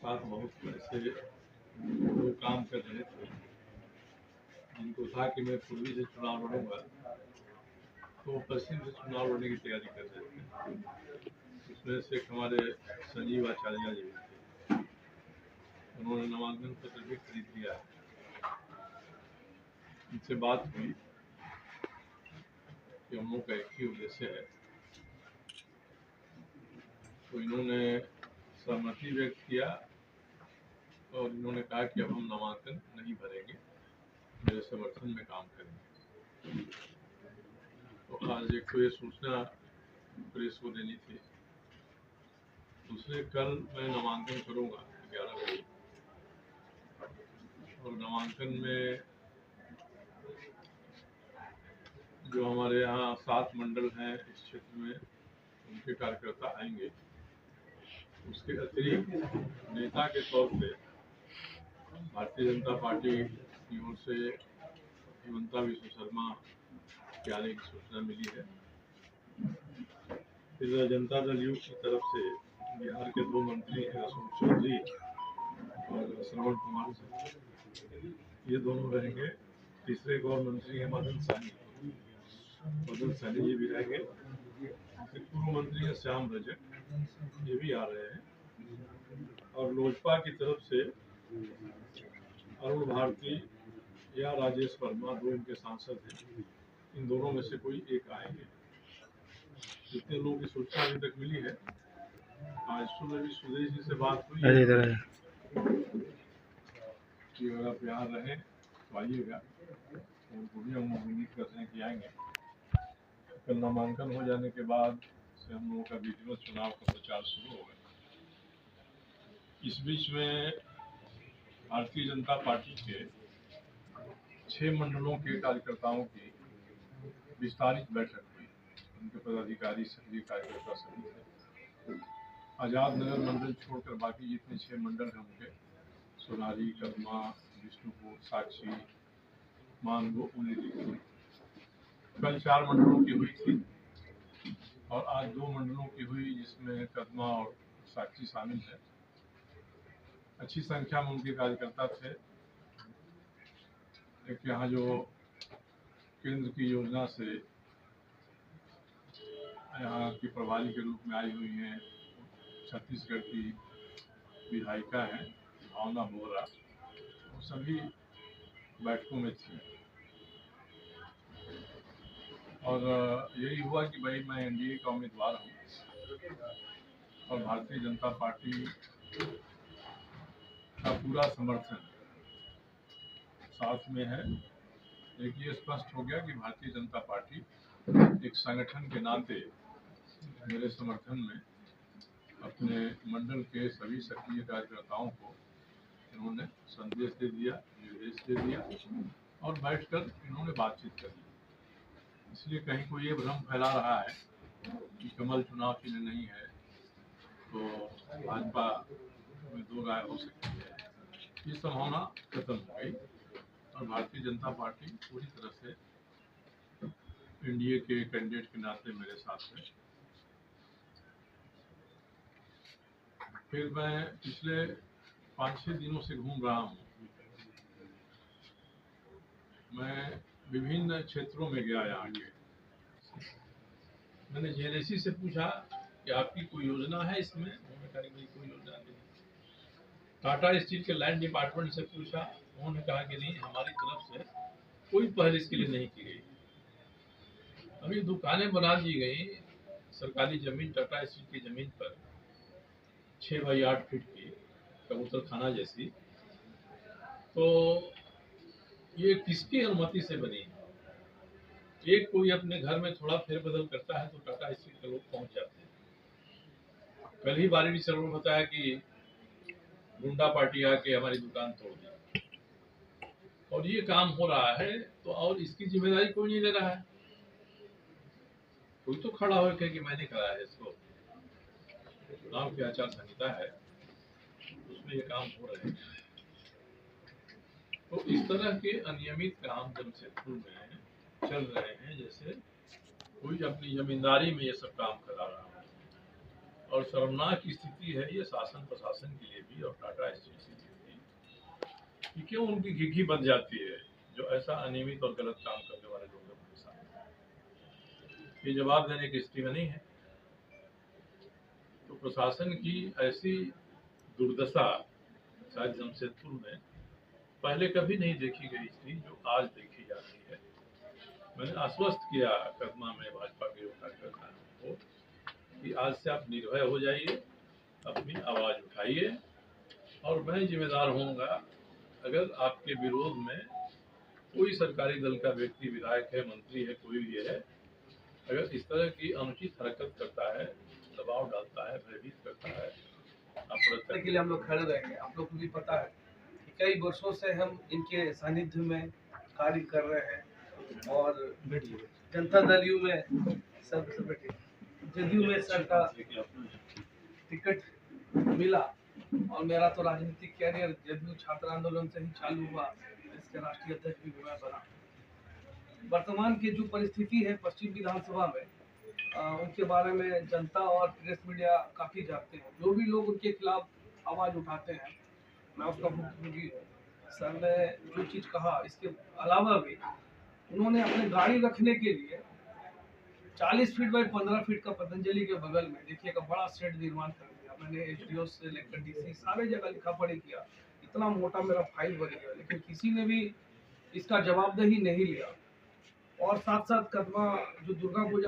साथ बहुत ऐसे लोग काम कर रहे थे जिनको था कि मैं पूर्वी से चुनाव लड़ूंगा, तो वो पश्चिम से चुनाव लड़ने की तैयारी कर रहे थे। उसमें से एक हमारे संजीव आचार्य जी थे, उन्होंने नामांकन पत्र भी खरीद लिया है। उनसे बात हुई कि हम लोग का एक ही उद्देश्य है, तो इन्होंने सहमति व्यक्त किया और इन्होंने कहा कि अब हम नामांकन नहीं भरेंगे, मेरे समर्थन में काम करेंगे। तो आज एक तो ये सूचना प्रेस को देनी थी, दूसरे कल मैं नामांकन करूंगा 11 बजे, और नामांकन में जो हमारे यहाँ 7 मंडल हैं इस क्षेत्र में, उनके कार्यकर्ता आएंगे। उसके अतिरिक्त नेता के तौर पे भारतीय जनता पार्टी की ओर से हिमंता विश्व शर्मा के आने की सूचना मिली है। फिर जनता दल यू की तरफ से बिहार के 2 मंत्री हैं, अशोक चौधरी और श्रवण कुमार सिंह, ये दोनों रहेंगे। तीसरे एक और मंत्री हैं मदन सहनी जी भी रहेंगे। पूर्व मंत्री हैं श्याम रजक, ये भी आ रहे हैं। और लोजपा की तरफ से अरुण भारती या राजेश वर्मा, 2 इनके सांसद हैं, इन दोनों में से कोई एक आएंगे। जितने लोगों की सूचना अभी तक मिली है, आज सुबह भी सुदेश जी से बात हुई है कि अगर आप यहाँ रहें तो आइएगा, उनको भी हम उम्मीद करते हैं कि आएंगे। कल नामांकन हो जाने के बाद से हम लोगों का विधिवत चुनाव का प्रचार शुरू होगा। इस बीच में भारतीय जनता पार्टी के 6 मंडलों के कार्यकर्ताओं की विस्तारित बैठक हुई। उनके पदाधिकारी सक्रिय कार्यकर्ता सभी थे। आजाद नगर मंडल छोड़कर बाकी जितने 6 मंडल हैं उनके, सोनारी, कदमा, विष्णुपुर, साक्षी, मानगो, उन्नीली, कल 4 मंडलों की हुई थी और आज 2 मंडलों की हुई, जिसमें कदमा और साक्षी शामिल है। अच्छी संख्या में उनके कार्यकर्ता थे। एक यहाँ जो केंद्र की योजना से यहाँ की प्रभारी के रूप में आई हुई हैं, छत्तीसगढ़ की विधायिका हैं भावना बोरा, वो सभी बैठकों में थी। और यही हुआ कि भाई मैं एनडीए का उम्मीदवार हूँ और भारतीय जनता पार्टी का पूरा समर्थन साथ में है। एक ये स्पष्ट हो गया कि भारतीय जनता पार्टी एक संगठन के नाते मेरे समर्थन में अपने मंडल के सभी सक्रिय कार्यकर्ताओं को इन्होंने संदेश दे दिया, निर्देश दे दिया और बैठकर इन्होंने बातचीत कर ली। इसलिए कहीं कोई ये भ्रम फैला रहा है कि कमल चुनाव चिन्ह नहीं है तो भाजपा में 2 राय हो सकती है, ये संभावना खत्म हो गई और भारतीय जनता पार्टी पूरी तरह से एनडीए के कैंडिडेट के नाते मेरे साथ है। फिर मैं पिछले 5-6 दिनों से घूम रहा हूँ। मैं विभिन्न क्षेत्रों में गया यहाँ के। मैंने जेएनएसी से पूछा कि आपकी कोई योजना है इसमें, उन्होंने कहा कि कोई योजना नहीं। टाटा स्टील के लैंड डिपार्टमेंट से पूछा, उन्होंने कहा कि नहीं, हमारी तरफ से कोई पहल इसके लिए नहीं की गई। अभी दुकानें बना दी गई सरकारी जमीन, टाटा स्टील की जमीन पर 6 बाई 8 फीट की कबूतर खाना जैसी, तो ये किसकी अनुमति से बनी है? एक कोई अपने घर में थोड़ा फेरबदल करता है तो टाटा स्टील के लोग पहुंच जाते हैं। कल ही बारिश सर ने बताया कि गुंडा पार्टी आके हमारी दुकान तोड़ दी और ये काम हो रहा है, तो और इसकी जिम्मेदारी कोई नहीं ले रहा है। कोई तो खड़ा होकर कि मैंने कराया है इसको। चुनाव की आचार संहिता है, उसमें ये काम हो रहे हैं। तो इस तरह के अनियमित काम जमशेदपुर में चल रहे हैं, जैसे कोई अपनी जमींदारी में ये सब काम करा रहा है। और शर्मनाक स्थिति है ये शासन प्रशासन के लिए भी और टाटा स्टील के लिए भी कि क्यों उनकी घिघी बन जाती है जो ऐसा अनियमित और गलत काम करने वाले लोगों के साथ। ये जवाब देने की स्थिति में नहीं है। तो प्रशासन की ऐसी दुर्दशा शायद जमशेदपुर में पहले कभी नहीं देखी गई थी जो आज देखी जा रही है। मैंने आश्वस्त किया कदमा में भाजपा के कार्यकर्ताओं को कि आज से आप निर्भय हो जाइए, अपनी आवाज उठाइए और मैं जिम्मेदार होऊंगा अगर आपके विरोध में कोई सरकारी दल का व्यक्ति, विधायक है, मंत्री है, कोई भी है, अगर इस तरह की अनुचित हरकत करता है, दबाव डालता है, भयभीत करता है, के लिए हम लोग खड़े रहेंगे। आप लोग को भी पता है कि कई वर्षों से हम इनके सानिध्य में कार्य कर रहे हैं और जनता दल यू में जदयू में सर का टिकट मिला और मेरा तो राजनीतिक कैरियर जदयू छात्र आंदोलन से ही चालू हुआ। इसके राष्ट्रीय अध्यक्ष भी मैं बना। वर्तमान की जो परिस्थिति है पश्चिम विधानसभा में उनके बारे में जनता और प्रेस मीडिया काफ़ी जानते हैं। जो भी लोग उनके खिलाफ आवाज़ उठाते हैं, मैं उसका भुक्तभोगी हूँ। सर ने जो चीज़ कहा, इसके अलावा भी उन्होंने अपने गाड़ी रखने के लिए 40 फीट बाई 15 फीट का पतंजलि के बगल में देखिए का बड़ा शेड निर्माण कर दिया। मैंने एसडीओ से लेकर डीसी सारे जगह लिखा पढ़ी किया, इतना मोटा मेरा फाइल बन गया, लेकिन किसी ने भी इसका जवाबदेही नहीं लिया। और साथ साथ कदमा जो दुर्गा पूजा